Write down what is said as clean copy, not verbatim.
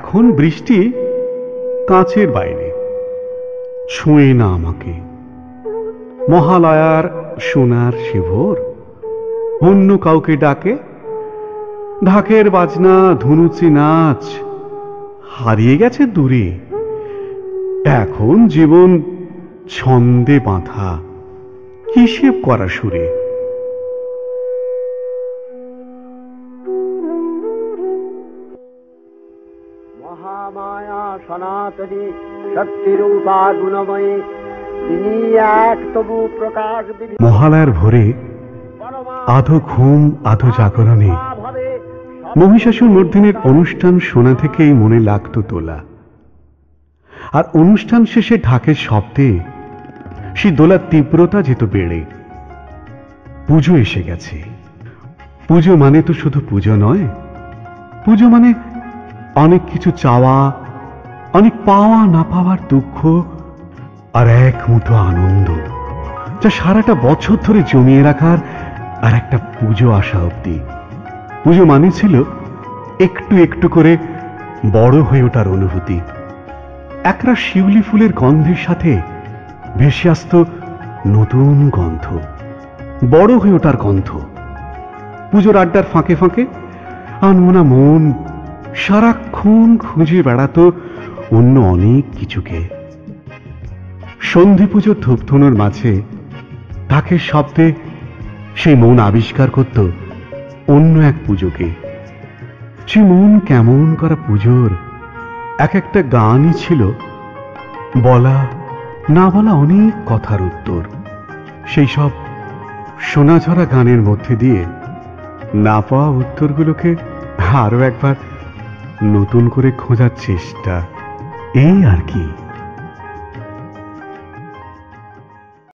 এখন বৃষ্টি কাঁচের বাইরে, ছুঁয়ে না আমাকে। মহালয়ার সোনার সে ভোর অন্য কাউকে ডাকে, ঢাকের বাজনা ধুনুচি নাচ হারিয়ে গেছে দূরে। এখন জীবন ছন্দে বাঁধা, হিসেব করা সুরে। মহামায়া সনাতনী শক্তিরূপা গুণময়ী, তিনি এক তবু প্রকাশ। মহালয়ার ভোরে আধো ঘুম আধো জাগরণে মহিষাসুর মর্দিনীর অনুষ্ঠান শোনা থেকেই মনে লাগতো তোলা। আর অনুষ্ঠান শেষে ঢাকের শব্দে সে দোলার তীব্রতা যেত বেড়ে। পুজো এসে গেছে। পুজো মানে তো শুধু পুজো নয়, পুজো মানে অনেক কিছু চাওয়া, অনেক পাওয়া না পাওয়ার দুঃখ, আর এক মুঠো আনন্দ যা সারাটা বছর ধরে জমিয়ে রাখার আর একটা পুজো আসা অব্দি। পুজো মানে ছিল একটু একটু করে বড় হয়ে ওঠার অনুভূতি। একরা শিউলি ফুলের গন্ধের সাথে ভেসে আসত নতুন গন্ধ, বড় হয়ে ওঠার গন্ধ। পুজোর আড্ডার ফাঁকে ফাঁকে আনমনা মন সারাক্ষণ খুঁজে বেড়াতো অন্য অনেক কিছুকে। সন্ধি পুজোর ধূপধুনোর মাঝে ঢাকের শব্দে সেই মন আবিষ্কার করত অন্য এক পুজোকে। সে মন কেমন করা পুজোর এক একটা গানই ছিল বলা না বলা অনেক কথার উত্তর। সেই সব সোনাঝরা গানের মধ্যে দিয়ে না পাওয়া উত্তরগুলোকে আরো একবার নতুন করে খোঁজার চেষ্টা, এই আর কি।